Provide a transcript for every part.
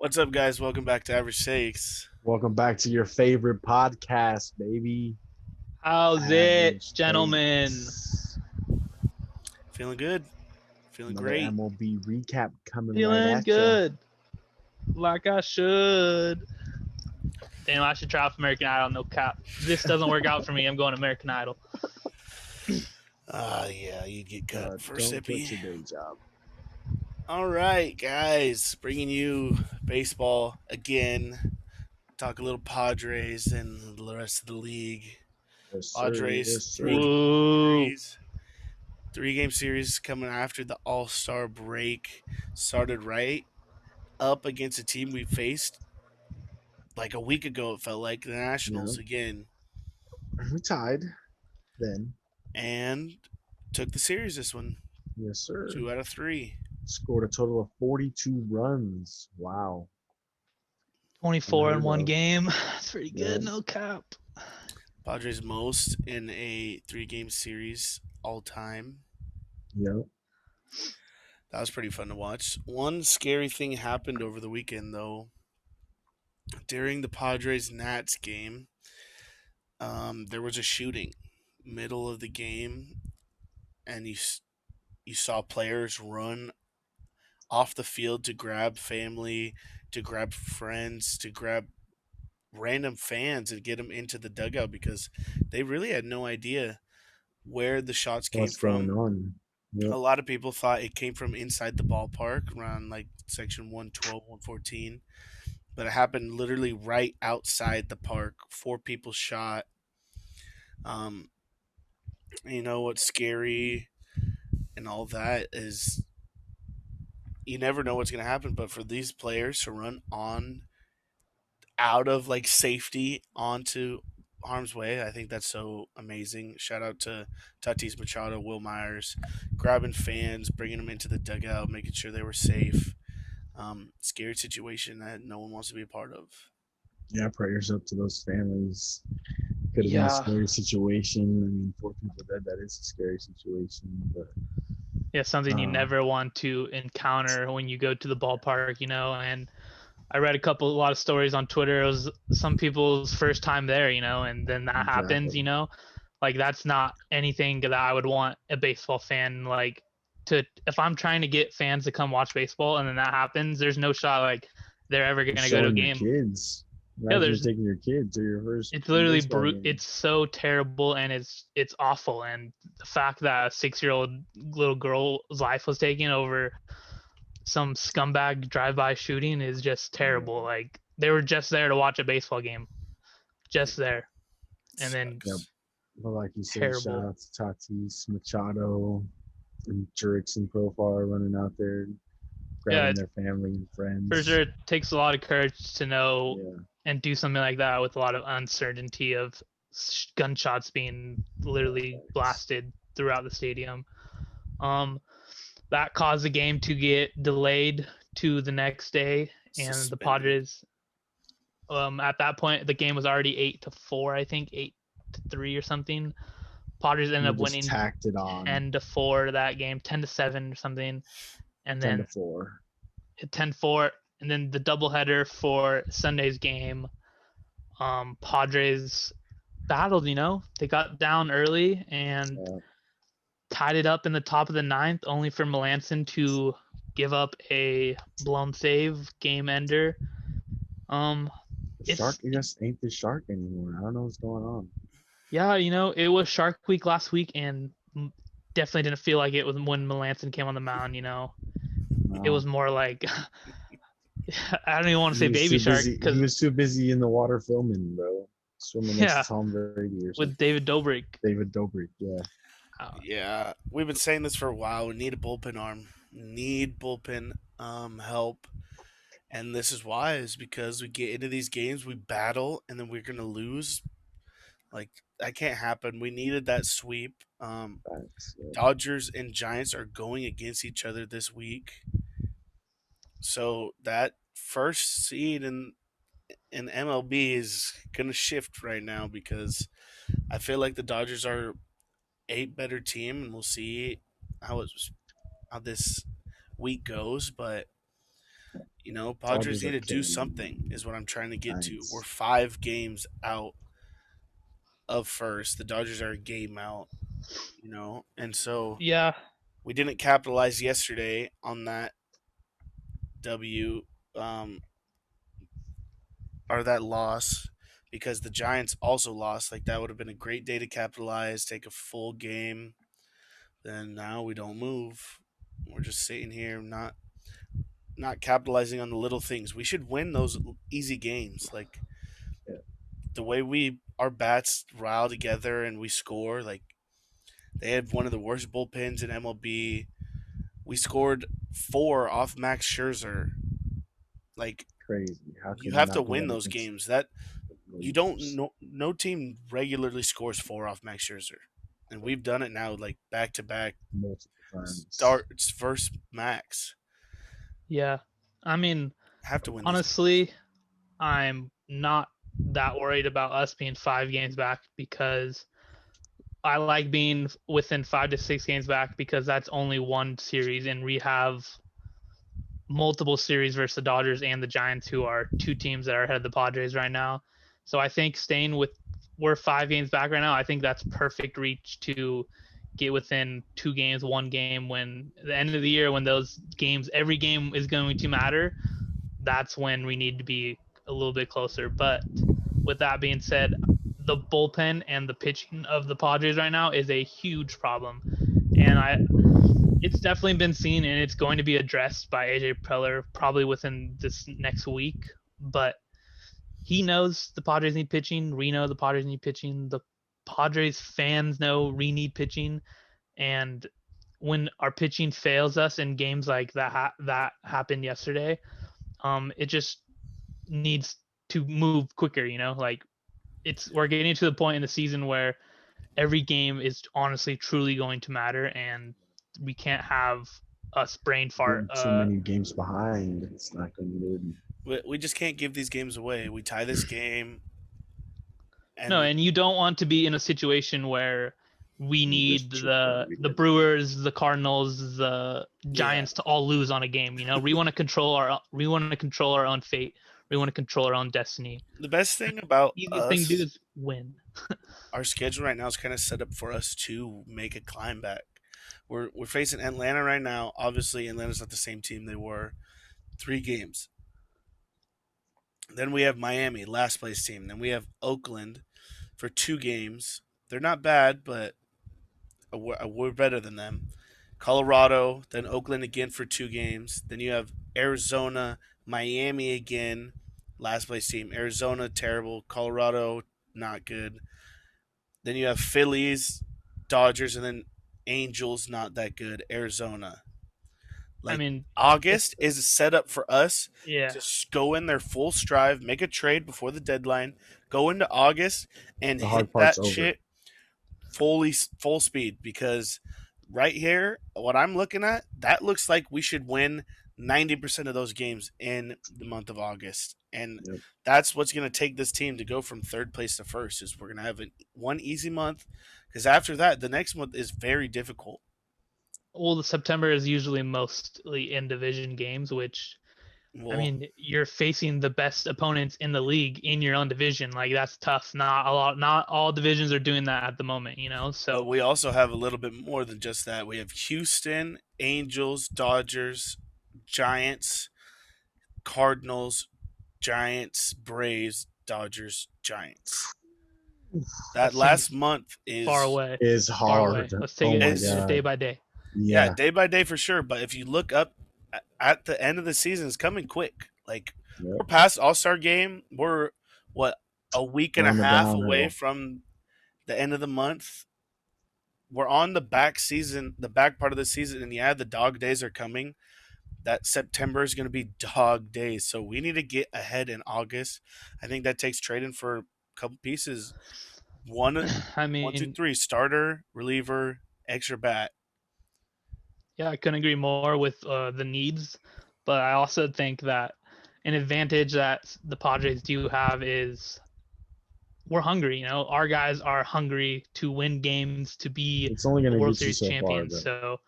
What's up, guys? Welcome back to Average Takes. Welcome back to your favorite podcast, baby. How's it, Average gentlemen? Takes. Feeling good? Feeling Another great? MLB recap coming right Feeling at you. good. Like I should. Damn, I should try out for American Idol. No cap. This doesn't work out for me. I'm going to American Idol. Yeah, you'd get cut for Don't quit your Sippy. day job. All right, guys, bringing you baseball again. Talk a little Padres and the rest of the league. Yes, sir. Padres Yes, sir. Woo. three-game series coming after the All-Star break started right up against a team we faced like a week ago. It felt like the Nationals Yeah. again, We tied then. and took the series this one. Yes, sir. 2 out of 3. Scored a total of 42 runs. Wow. 24 in Unheard one of. game. That's pretty good. Yeah. No cap. Padres most in a 3-game series all time. Yep. That was pretty fun to watch. One scary thing happened over the weekend, though. During the Padres Nats game, there was a shooting middle of the game, and you saw players run off the field to grab family, to grab friends, to grab random fans and get them into the dugout because they really had no idea where the shots came What's going from. on? Yep. A lot of people thought it came from inside the ballpark around like section 112, 114, but it happened literally right outside the park. 4 people shot. Um, you know what's scary and all that is you never know what's going to happen, but for these players to run on out of like safety onto harm's way, I think that's so amazing. Shout out to Tatis Machado, Will Myers, grabbing fans, bringing them into the dugout, making sure they were safe. Scary situation that no one wants to be a part of. Yeah, prayers up to those families. Could have been Yeah. a scary situation. I mean, 4 people dead, that is a scary situation. But Yeah, something you never want to encounter when you go to the ballpark, and I read a lot of stories on Twitter. It was some people's first time there, and then that happens, Exactly. like that's not anything that I would want a baseball fan like to. If I'm trying to get fans to come watch baseball and then that happens, there's no shot like they're ever gonna go to a showing your game. kids. Yeah, Imagine taking your kids to your first it's literally baseball game. It's so terrible and it's awful, and the fact that a 6-year-old little girl's life was taken over some scumbag drive-by shooting is just terrible. Like they were just there to watch a baseball game, just there, and then Yep. But like you said, terrible. shout out to Tatis, Machado, and Jurix and Profar running out there, grabbing their family and friends. For sure, it takes a lot of courage to know Yeah. and do something like that with a lot of uncertainty of gunshots being literally blasted throughout the stadium. That caused the game to get delayed to the next day, and the Padres. At that point, the game was already 8-4, I think 8-3 or something. Padres ended up winning tacked it on 10-4 that game, 10-7 or something, and then 10-4. 10-4, and then the doubleheader for Sunday's game. Padres battled, they got down early and tied it up in the top of the 9th, only for Melanson to give up a blown save, game ender. The Shark just ain't the Shark anymore. I don't know what's going on. Yeah, it was Shark Week last week, and definitely didn't feel like it was when Melanson came on the mound. No. It was more like I don't even want to say Baby Shark because he was too busy in the water filming, bro. Swimming next to Tom Brady or something. With David Dobrik. Yeah. Yeah, we've been saying this for a while. We need a bullpen arm. Need bullpen help. And this is why, is because we get into these games, we battle, and then we're going to lose. Like, that can't happen. We needed that sweep. Dodgers and Giants are going against each other this week. So that first seed in MLB is going to shift right now because I feel like the Dodgers are a better team, and we'll see how this week goes. But Padres Dodgers need are to do killing something, them. is what I'm trying to get to. We're Giants. 5 games out of first. The Dodgers are a game out. And so Yeah, we didn't capitalize yesterday on that W, um, or that loss, because the Giants also lost. Like, that would have been a great day to capitalize, take a full game. Then now we don't move. We're just sitting here, not capitalizing on the little things. We should win those easy games. Like, Yeah, the way our bats rile together and we score. Like, they had one of the worst bullpens in MLB. We scored 4 off Max Scherzer. Like, crazy. How you can you have to not do win that those against games. That you don't relievers no team regularly scores 4 off Max Scherzer, and we've done it now, like, back to back multiple times? starts versus Max. yeah. I mean, Have to win those games. honestly, I'm not that worried about us being 5 games back because I like being within 5 to 6 games back because that's only one series, and we have multiple series versus the Dodgers and the Giants, who are two teams that are ahead of the Padres right now. So I think staying with we're 5 games back right now. I think that's perfect reach to get within 2 games, 1 game. When the end of the year, when those games, every game is going to matter. That's when we need to be a little bit closer. But with that being said, the bullpen and the pitching of the Padres right now is a huge problem, and it's definitely been seen and it's going to be addressed by AJ Preller probably within this next week. But he knows the Padres need pitching. We know the Padres need pitching. The Padres fans know we need pitching. And when our pitching fails us in games like that happened yesterday, it just needs to move quicker. Like we're getting to the point in the season where every game is honestly truly going to matter, and we can't have us brain fart. Being too many games behind, it's not going to be good. We just can't give these games away. We tie this game, No, and and you don't want to be in a situation where we You just need choke the every the game. Brewers, the Cardinals, the yeah. Giants to all lose on a game. We want to control our own fate. We want to control our own destiny. The best thing about Easiest thing to do us, is win. our schedule right now is kind of set up for us to make a climb back. We're facing Atlanta right now. Obviously, Atlanta's not the same team they were. 3 games. Then we have Miami, last place team. Then we have Oakland for 2 games. They're not bad, but we're better than them. Colorado, then Oakland again for 2 games. Then you have Arizona, Miami again, last place team. Arizona, terrible. Colorado, not good. Then you have Phillies, Dodgers, and then Angels, not that good. Arizona. I Like, mean, it's August is set up for us yeah. to go in their full strive, make a trade before the deadline, go into August and The hit hard part's that over. shit full speed, because right here, what I'm looking at, that looks like we should win 90% of those games in the month of August. And Yep. that's what's going to take this team to go from third place to first, is we're going to have one easy month, because after that, the next month is very difficult. Well, the September is usually mostly in division games, which I Well, mean, you're facing the best opponents in the league in your own division. Like that's tough. Not all divisions are doing that at the moment. but So we also have a little bit more than just that. We have Houston, Angels, Dodgers, Giants, Cardinals, Giants, Braves, Dodgers, Giants. that That last seems month far away. Is Far away. hard. Let's take Oh it my is, day god. by day. yeah, Yeah. day by day for sure. But if you look up at the end of the season, it's coming quick. Like, Yep. we're past All Star game. We're what, a week and We're a on the half away downhill. from the end of the month. We're on the back part of the season, and yeah, the dog days are coming. That September is going to be dog days, so we need to get ahead in August. I think that takes trading for a couple pieces. One, I one, two, mean, three: starter, reliever, extra bat. yeah, I couldn't agree more with the needs, but I also think that an advantage that the Padres do have is we're hungry. Our guys are hungry to win games, to be It's only a gonna World get you Series so far, champion. though. So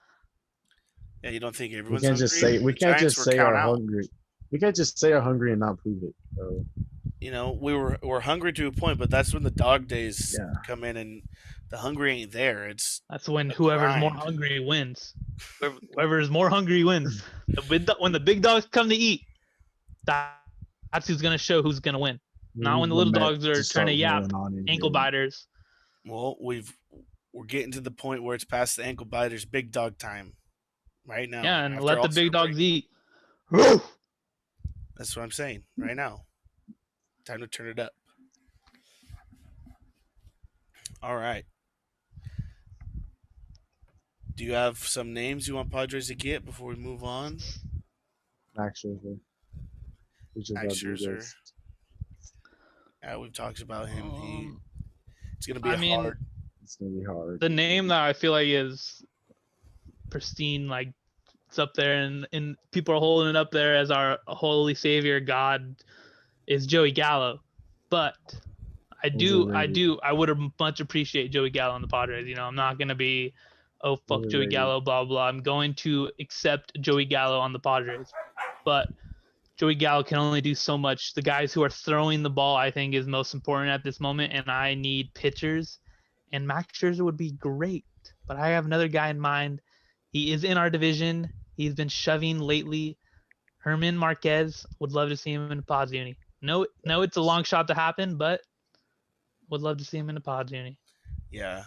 Yeah, you don't think We everyone's can't just hungry? say we The can't Giants just were say count our out. hungry. We can't just say are hungry and not prove it. So You know, we're hungry to a point, but that's when the dog days yeah, come in, and the hungry ain't there. It's That's when a whoever's more grind. hungry wins. Whoever is more hungry wins. When the big dogs come to eat, that's who's gonna show who's gonna win. we Not need when the little Lamette dogs to are trying to start yap rolling on in ankle here. biters. Well, we're getting to the point where it's past the ankle biters, big dog time right now. Yeah, and After let the All Star big break, dogs eat. Woo! that's what I'm saying. Right now, time to turn it up. All right. Do you have some names you want Padres to get before we move on? Max Scherzer, Richard Max Scherzer. Rodriguez. Yeah, we've talked about him. Um, It's gonna be I a mean, hard. It's gonna be hard. the name that I feel like is pristine, like it's up there, and people are holding it up there as our holy savior God is Joey Gallo, but Overrated. I would have much appreciate Joey Gallo on the Padres. You know, I'm not gonna be, oh fuck Joey Overrated. Gallo, blah blah. I'm going to accept Joey Gallo on the Padres, but Joey Gallo can only do so much. The guys who are throwing the ball, I think, is most important at this moment, and I need pitchers. And Max Scherzer would be great, but I have another guy in mind. He is in our division. He's been shoving lately. Herman Marquez, would love to see him in a Pods uni. No, it's a long shot to happen, but would love to see him in a Pods uni. Yeah,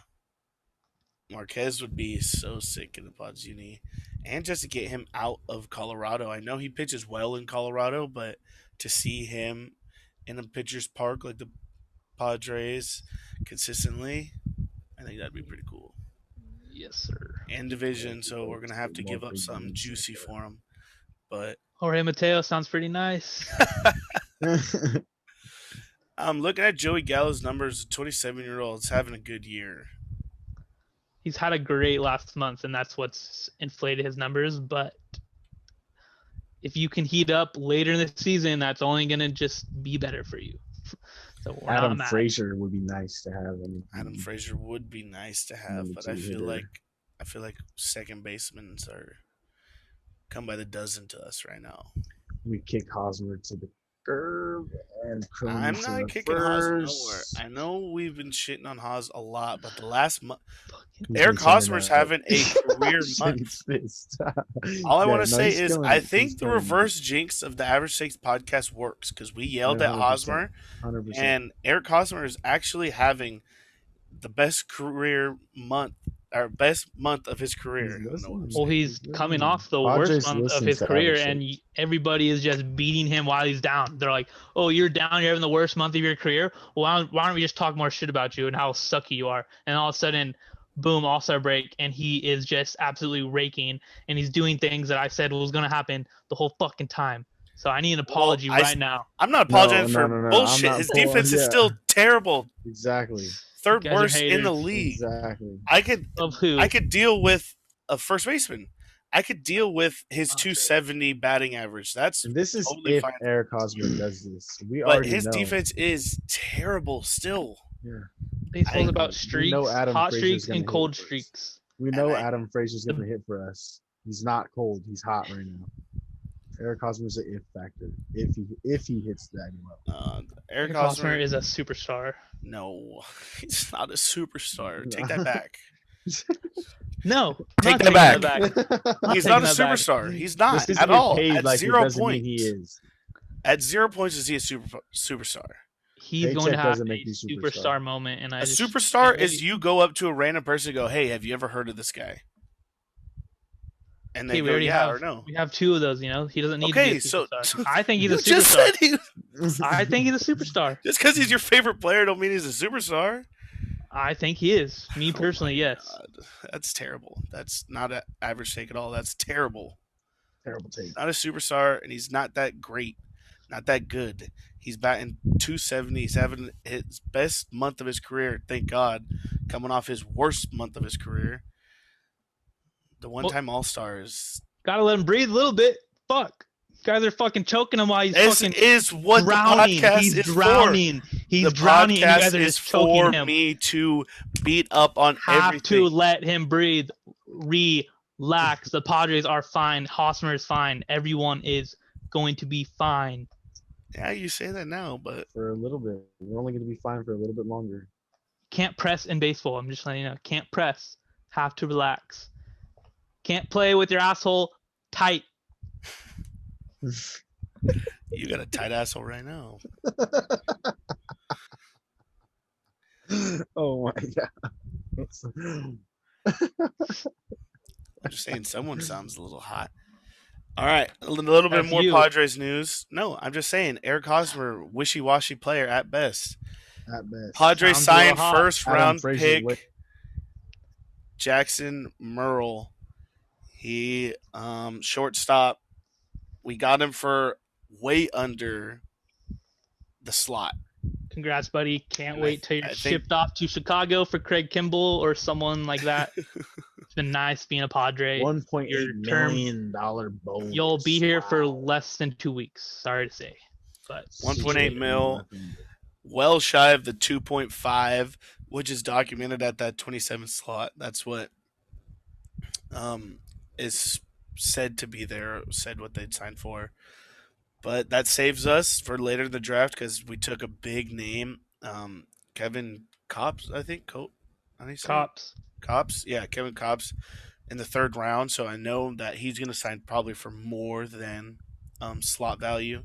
Marquez would be so sick in the Pods Uni, and just to get him out of Colorado. I know he pitches well in Colorado, but to see him in a pitcher's park like the Padres consistently, I think that'd be pretty cool. Yes, sir. And Yeah, division, so people we're gonna have to more give up big something names juicy like for him. But Jorge Mateo sounds pretty nice. that. I'm looking at Joey Gallo's numbers. 27-year-old is having a good year. He's had a great last month, and that's what's inflated his numbers. But if you can heat up later in the season, that's only gonna just be better for you. So we're Adam not mad. Frazier would be nice to have. I mean, Adam Frazier would be nice to have, number but two hitter. I feel like second basemen are come by the dozen to us right now. We kick Hosmer to the curb and I'm Cronies to not the kicking Haas nowhere. first. I know we've been shitting on Haas a lot, but the last month, Fucking He's Eric been turning Hosmer's up. having a career Shit, month. he's pissed. All I Yeah, want to no, say he's is killing I it. He's think the killing it. reverse jinx of the Average Stakes podcast works because we yelled at 100%. Hosmer, 100%. and Eric Hosmer is actually having the best career month or best month of his career. I don't know what I'm Well, saying. he's coming off the Padres worst month of listen his to career, Average and Stakes. everybody is just beating him while he's down. They're like, "Oh, you're down. You're having the worst month of your career. Well, why don't we just talk more shit about you and how sucky you are?" And all of a sudden, boom, All-Star break, and he is just absolutely raking, and he's doing things that I said was gonna happen the whole fucking time. So I need an Well, apology right now. I'm not No, apologizing for no. I'm bullshit. not His pulling. defense is Yeah, still terrible, exactly. You third guys are worst in the haters. league. Exactly. Of who? I could deal with a first baseman. I could deal with his Oh, shit. 270 batting average. That's And this is totally if fine. Eric Hosmer does this. We But already his know. defense is terrible still. Yeah. Baseball's about We know streaks, Adam hot Frazier's streaks, gonna and hit cold for us. streaks. We And know I- Adam Frazier's going to hit for us. He's not cold. He's hot right now. Eric Hosmer's an if factor if he hits that well. Eric Eric Hosmer Hosmer is a superstar. no, he's not a superstar. Take that back. No, Take I'm that not taking that back. He's taking not a that back. superstar. He's Just not 'cause he at get all. paid At like it 0 doesn't mean points. he is. At 0 points is he a superstar? He's Paycheck going to have doesn't a make you superstar moment, and I A just superstar can't is wait. you go up to a random person and go, "Hey, have you ever heard of this guy?" And they Okay, we go, already "Yeah" have or "No." we have two of those. You know, he doesn't need Okay, to be a so superstar. I think he's you a just superstar. said he. I think he's a superstar. Just because he's your favorite player, don't mean he's a superstar. I think he is. Me Oh personally, my yes. God. That's terrible. That's not an average take at all. That's terrible. Terrible take. Not a superstar, and he's not that great, not that good. He's batting 270. He's having his best month of his career, thank God, coming off his worst month of his career. The one-time All-Star is. Gotta let him breathe a little bit. Fuck. Guys are fucking choking him while he's This fucking is what drowning. the podcast He's is drowning. He's the drowning, and you podcast guys are is just choking for him. me to beat up on Have everything. to let him breathe. Relax. The Padres are fine. Hosmer is fine. Everyone is going to be fine. Yeah, you say that now, but For a little bit. We're only going to be fine for a little bit longer. Can't press in baseball. I'm just letting you know. Can't press. Have to relax. Can't play with your asshole tight. you got a tight asshole right now. Oh my god. I'm just saying someone sounds a little hot. All right, a little bit That's more you. Padres news. No, I'm just saying Eric Hosmer, wishy-washy player at best. At best. Padres Sounds a little signed hot. first Adam round Frazier pick Jackson Merle. He shortstop. We got him for way under the slot. Congrats, buddy. Can't And wait till you're I think shipped off to Chicago for Craig Kimball or someone like that. It's been nice being a Padre. $1.8 Your term, million you'll be bonus. here for Wow. less than 2 weeks. Sorry to say, but 1.8 enjoy it. mil, well shy of the 2.5, which is documented at that 27th slot. That's what um, is said to be there, said what they'd signed for. But that saves us for later in the draft because we took a big name, Kevin Cops, I think. How do you say it? Cops. Cops? Yeah, Kevin Cops in the third round. So I know that he's going to sign probably for more than slot value.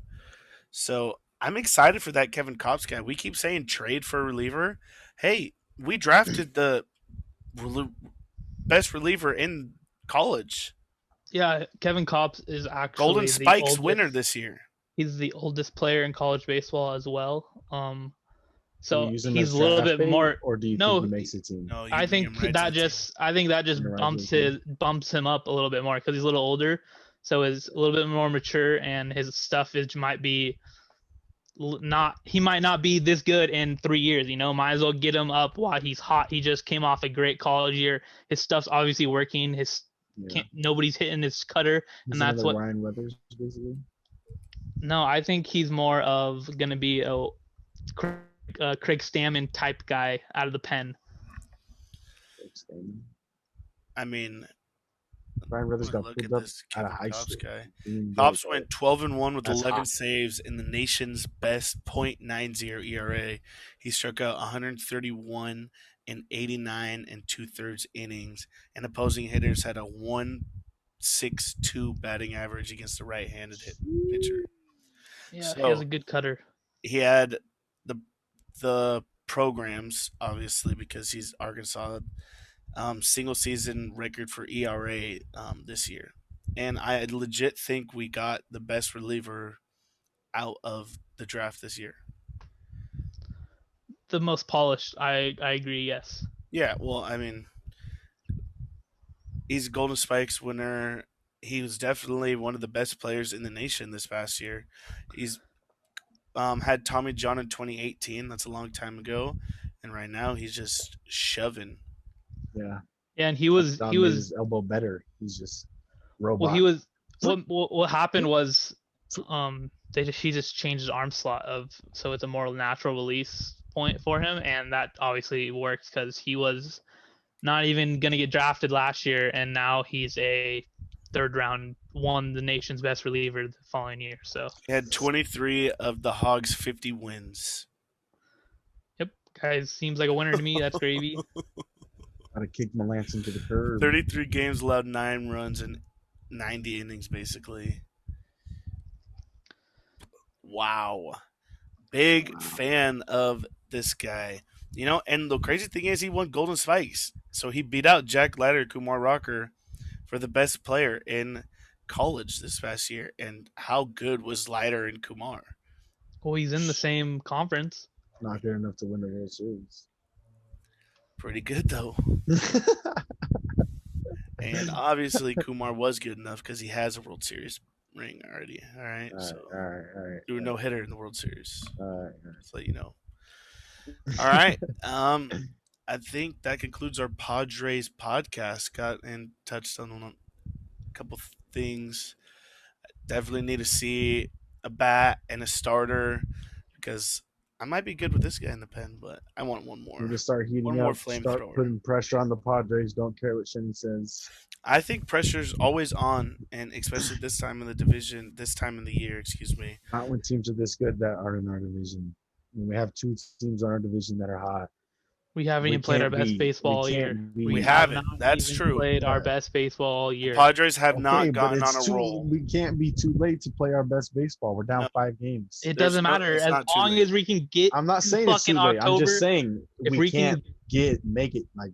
So I'm excited for that Kevin Cops guy. We keep saying trade for a reliever. Hey, we drafted the best reliever in college. Yeah, Kevin Cops is Golden actually the Spikes winner oldest. this year. He's the oldest player in college baseball as well. Do we So use him he's as a little draft bit bait, more. or do you think he No, makes the team? No, you I bring think him right to that the team. just I think that just Bring him right to bumps the team. bumps him up a little bit more because he's a little older, so is a little bit more mature, and his stuff is might be not he might not be this good in 3 years. Might as well get him up while he's hot. He just came off a great college year. His stuff's obviously working. His Yeah. can't nobody's hitting his cutter, He's and that's another what. Ryan Weathers, basically. No, I think he's more of gonna be a Craig Stammen type guy out of the pen. I mean, Ryan Weathers let me got look pulled at up this out of Kevin high Cops school. guy. Being Cops good, went 12-1 with That's 11 hot. saves in the nation's best .90 ERA. He struck out 131 in 89 and two-thirds innings, and opposing hitters had a 1.62 batting average against the right-handed pitcher. Yeah, he has a So good cutter. he had the programs obviously because he's Arkansas single season record for ERA this year. And I legit think we got the best reliever out of the draft this year. The most polished. I agree. Yes. Yeah, well, I mean, he's a Golden Spikes winner. He was definitely one of the best players in the nation this past year. He's had Tommy John in 2018. That's a long time ago. And right now he's just shoving. Yeah. Yeah, and he Don made his was elbow better. He's just well. robot. He was what happened was he just changed his arm slot so it's a more natural release point for him, and that obviously works because he was not even gonna get drafted last year, and now he's a third round, won the nation's best reliever the following year. So He had 23 of the Hogs' 50 wins. yep, guys, seems like a winner to me. That's gravy. Gotta kick Melanson into the curb. 33 games, allowed 9 runs in 90 innings, basically. Wow. Big fan of this guy. And the crazy thing is he won Golden Spikes. So he beat out Jack Leiter, Kumar Rocker for the best player in college this past year. And how good was Leiter and Kumar? Well, he's in the same conference. Not good enough to win the World Series. Pretty good, though. And obviously Kumar was good enough because he has a World Series ring already. All right. So All right. you were no hitter in the World Series. All right. Just let you know. All right. I think that concludes our Padres podcast. Got and touched on a couple things. Definitely need to see a bat and a starter because I might be good with this guy in the pen, but I want Need to start one heating more up, start flamethrower. putting pressure on the Padres. Don't care what Shenny says. I think pressure's always on, and especially this time in the division, this time in the year, excuse me. Not when teams are this good that are in our division. When we have two teams in our division that are hot. We haven't We even played our can't best be. baseball We all year. can't We We be. have not haven't. That's even true. played our Yeah. best baseball all The year. Padres have Okay, not but gotten on it's a too. roll. We can't be too late to play our best baseball. We're down No, 5 games. It doesn't matter it's as not too long late. as we can get I'm not to saying it's fucking too late. I'm just October. saying If we we can, can't make it. Like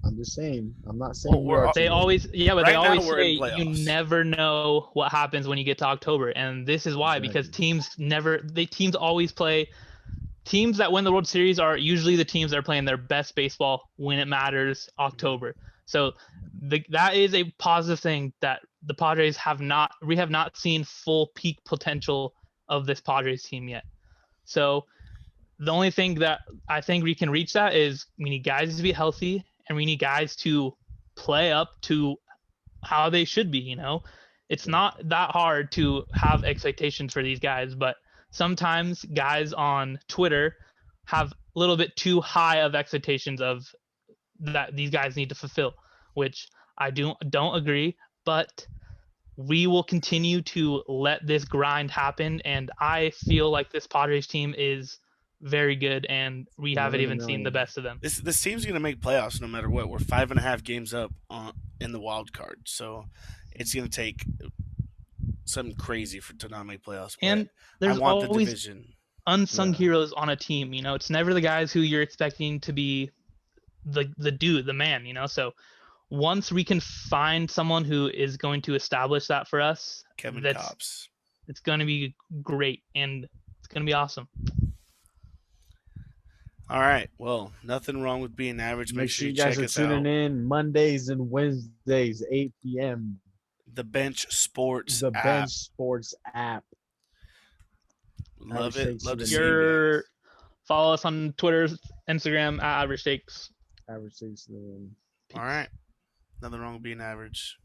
I'm just saying. I'm not saying Well, we are they too late. always but they right now always we're in say you playoffs. never know what happens when you get to October, and this is why because Exactly. teams always play. Teams that win the World Series are usually the teams that are playing their best baseball when it matters, Mhm. October. So that is a positive thing that the Padres we have not seen full peak potential of this Padres team yet. So the only thing that I think we can reach that is we need guys to be healthy and we need guys to play up to how they should be, you know. It's not that hard to have expectations for these guys, but sometimes guys on Twitter have a little bit too high of expectations of that these guys need to fulfill, which I don't agree, but we will continue to let this grind happen and I feel like this Padres team is very good and we One haven't in a even seen the million. best of them. This team's gonna make playoffs no matter what. We're 5.5 games up in the wild card, so it's gonna take something crazy to not make playoffs. But And I there's want the always division. unsung Yeah. heroes on a team, you know. It's never the guys who you're expecting to be the dude, the man, you know. So once we can find someone who is going to establish that for us, Kevin that's Cops. it's going to be great and it's going to be awesome. All right. Well, nothing wrong with being average. Make Make sure sure you you guys check are us tuning out. in Mondays and Wednesdays, 8 p.m. The Bench Sports The app. Bench Sports app. Love Average it. Stakes Love to tuning see you in. Your guys. follow us on Twitter, Instagram at Average Stakes. Average Stakes tuning in. All Peace. right. Nothing wrong with being average.